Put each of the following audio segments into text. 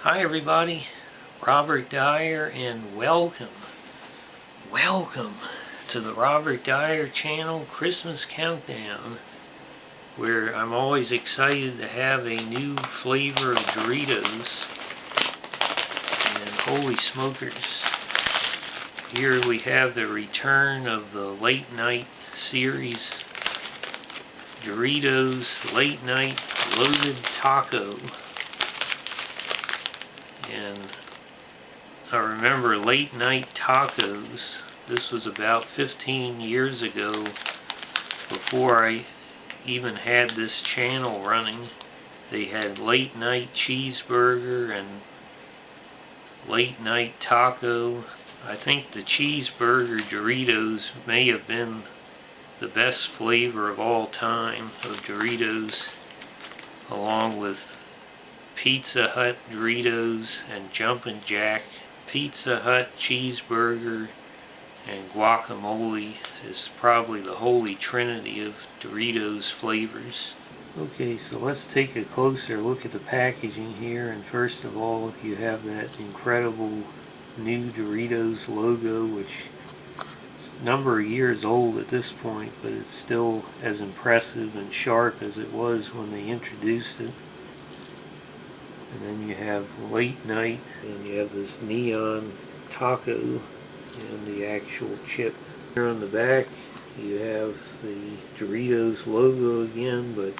Hi everybody, Robert Dyer, and welcome to the Robert Dyer channel Christmas Countdown, where I'm always excited to have a new flavor of Doritos. And holy smokers, here we have the return of the late night series, Doritos Late Night Loaded Taco. And I remember late night tacos. This was about 15 years ago, before I even had this channel running. They had late night cheeseburger and late night taco. I think the cheeseburger Doritos may have been the best flavor of all time of Doritos, along with Pizza Hut Doritos and Jumpin' Jack. Pizza Hut cheeseburger and guacamole is probably the holy trinity of Doritos flavors. Okay, so let's take a closer look at the packaging here, and first of all you have that incredible new Doritos logo, which is a number of years old at this point, but it's still as impressive and sharp as it was when they introduced it. And then you have late night, and you have this neon taco and the actual chip. Here on the back you have the Doritos logo again, but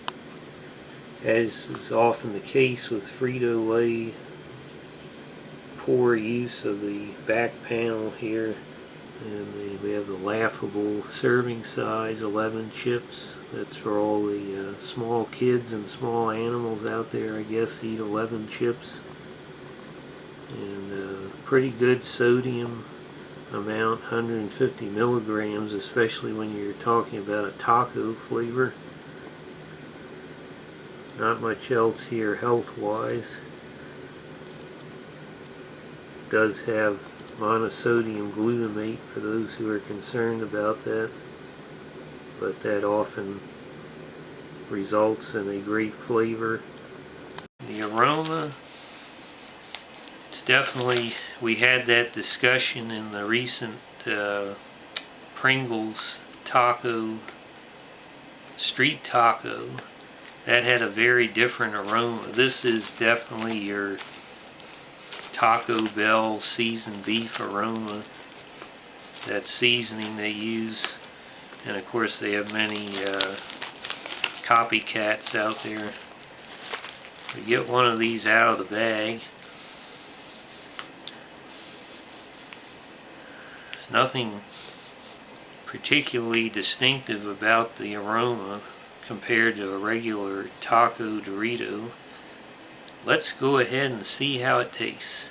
as is often the case with Frito-Lay, poor use of the back panel here. And we have the laughable serving size 11 chips. That's for all the small kids and small animals out there, I guess, eat 11 chips. And pretty good sodium amount, 150 milligrams, especially when you're talking about a taco flavor. Not much else here health-wise. It does have monosodium glutamate for those who are concerned about that, but that often results in a great flavor. The aroma, it's definitely, we had that discussion in the recent Pringles taco, street taco. That had a very different aroma. This is definitely your Taco Bell seasoned beef aroma. That seasoning they use, and of course they have many copycats out there. You get one of these out of the bag. There's nothing particularly distinctive about the aroma compared to a regular taco Dorito. Let's go ahead and see how it tastes.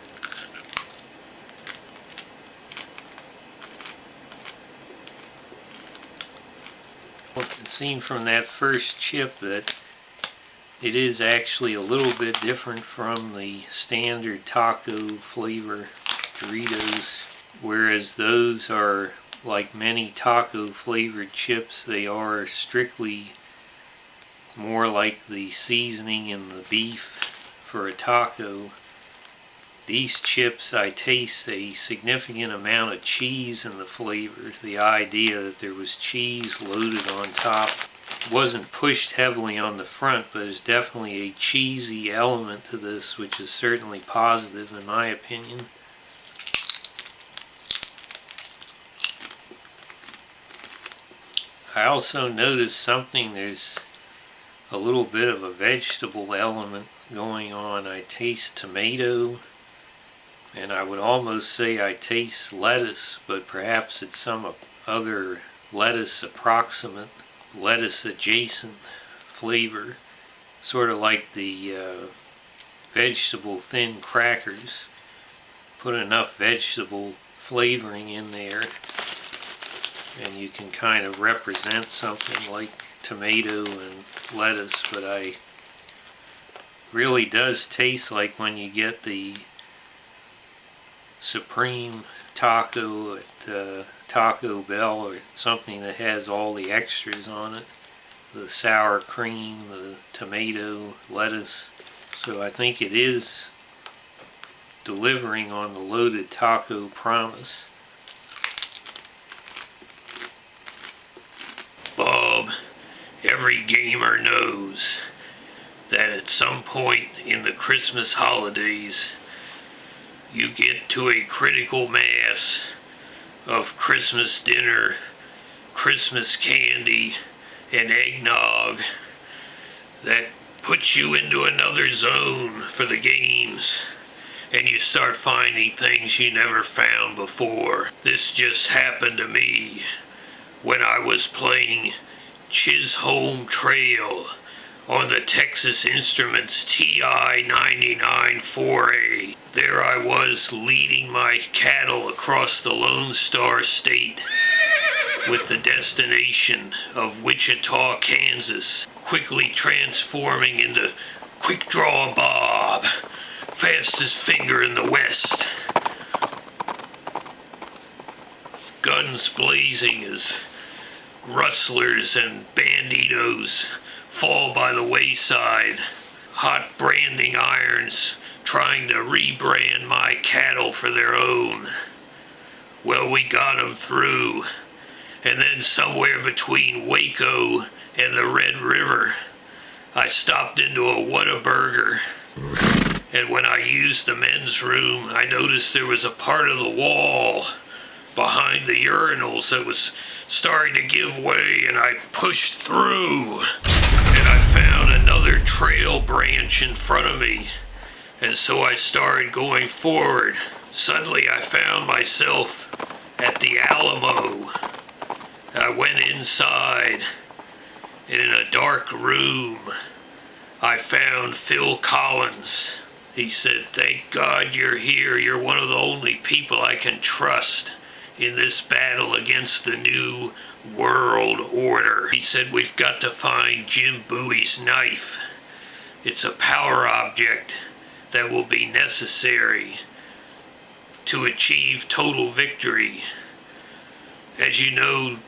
Seen from that first chip that it is actually a little bit different from the standard taco flavor Doritos, whereas those are, like many taco flavored chips, they are strictly more like the seasoning in the beef for a taco. These chips, I taste a significant amount of cheese in the flavors. The idea that there was cheese loaded on top wasn't pushed heavily on the front, but there's definitely a cheesy element to this, which is certainly positive in my opinion. I also noticed something, there's a little bit of a vegetable element going on. I taste tomato, and I would almost say I taste lettuce, but perhaps it's some other lettuce approximate, lettuce adjacent flavor, sort of like the vegetable thin crackers. Put enough vegetable flavoring in there and you can kind of represent something like tomato and lettuce, but I really does taste like when you get the Supreme taco at Taco Bell, or something that has all the extras on it. The sour cream, the tomato, lettuce. So I think it is delivering on the loaded taco promise. Bob, every gamer knows that at some point in the Christmas holidays, you get to a critical mass of Christmas dinner, Christmas candy, and eggnog that puts you into another zone for the games, and you start finding things you never found before. This just happened to me when I was playing Chisholm Trail on the Texas Instruments TI-99 4A. There I was leading my cattle across the Lone Star State with the destination of Wichita, Kansas, quickly transforming into Quick Draw Bob, fastest finger in the West. Guns blazing as rustlers and banditos fall by the wayside, hot branding irons trying to rebrand my cattle for their own. Well, we got 'em through, and then somewhere between Waco and the Red River, I stopped into a Whataburger, and when I used the men's room, I noticed there was a part of the wall behind the urinals that was starting to give way, and I pushed through, and I found another trail branch in front of me, and so I started going forward. Suddenly I found myself at the Alamo. I went inside, and in a dark room, I found Phil Collins. He said, "Thank God you're here. You're one of the only people I can trust in this battle against the new world order." He said, "We've got to find Jim Bowie's knife. It's a power object that will be necessary to achieve total victory. As you know,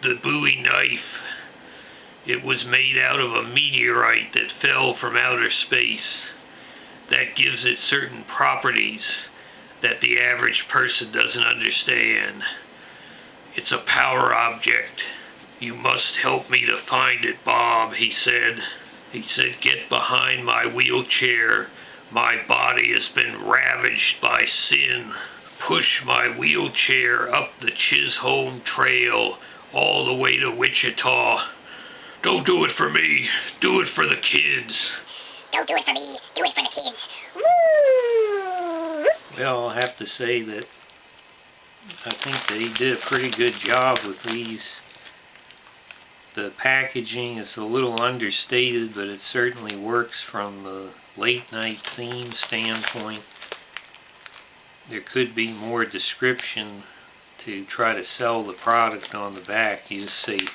the Bowie knife, it was made out of a meteorite that fell from outer space. That gives it certain properties that the average person doesn't understand. It's a power object. You must help me to find it, Bob," he said. He said, "Get behind my wheelchair. My body has been ravaged by sin. Push my wheelchair up the Chisholm Trail all the way to Wichita. Don't do it for me. Do it for the kids." Don't do it for me. Do it for the kids. Woo! Well, I'll have to say that I think they did a pretty good job with these. The packaging is a little understated, but it certainly works from the late night theme standpoint. There could be more description to try to sell the product on the back. You just say,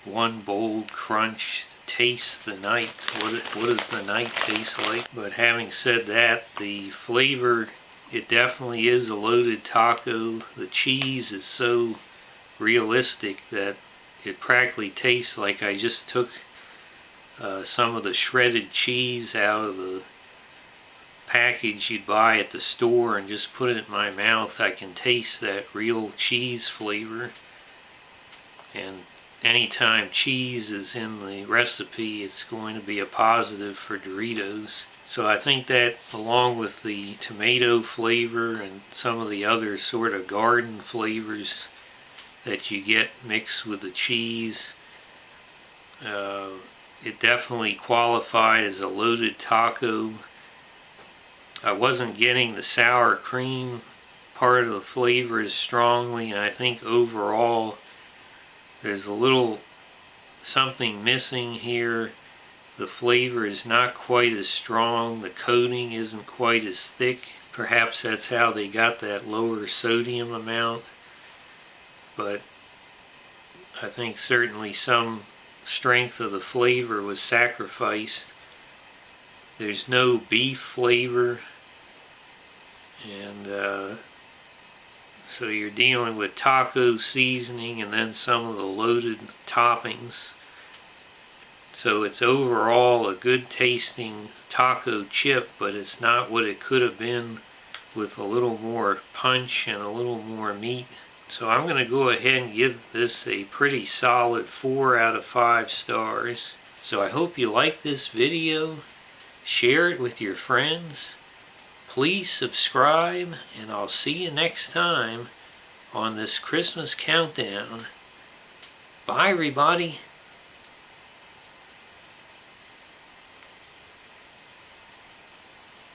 "One bold crunch, taste the night." What does the night taste like? But having said that, the flavor, it definitely is a loaded taco. The cheese is so realistic that it practically tastes like I just took some of the shredded cheese out of the package you'd buy at the store and just put it in my mouth. I can taste that real cheese flavor, and anytime cheese is in the recipe, it's going to be a positive for Doritos. So I think that, along with the tomato flavor and some of the other sort of garden flavors that you get mixed with the cheese, it definitely qualified as a loaded taco. I wasn't getting the sour cream part of the flavor as strongly, and I think overall there's a little something missing here. The flavor is not quite as strong. The coating isn't quite as thick. Perhaps that's how they got that lower sodium amount. But I think certainly some strength of the flavor was sacrificed. There's no beef flavor, and so you're dealing with taco seasoning and then some of the loaded toppings. So it's overall a good tasting taco chip, but it's not what it could have been with a little more punch and a little more meat. So I'm going to go ahead and give this a pretty solid 4 out of 5 stars. So I hope you like this video. Share it with your friends. Please subscribe, and I'll see you next time on this Christmas countdown. Bye, everybody.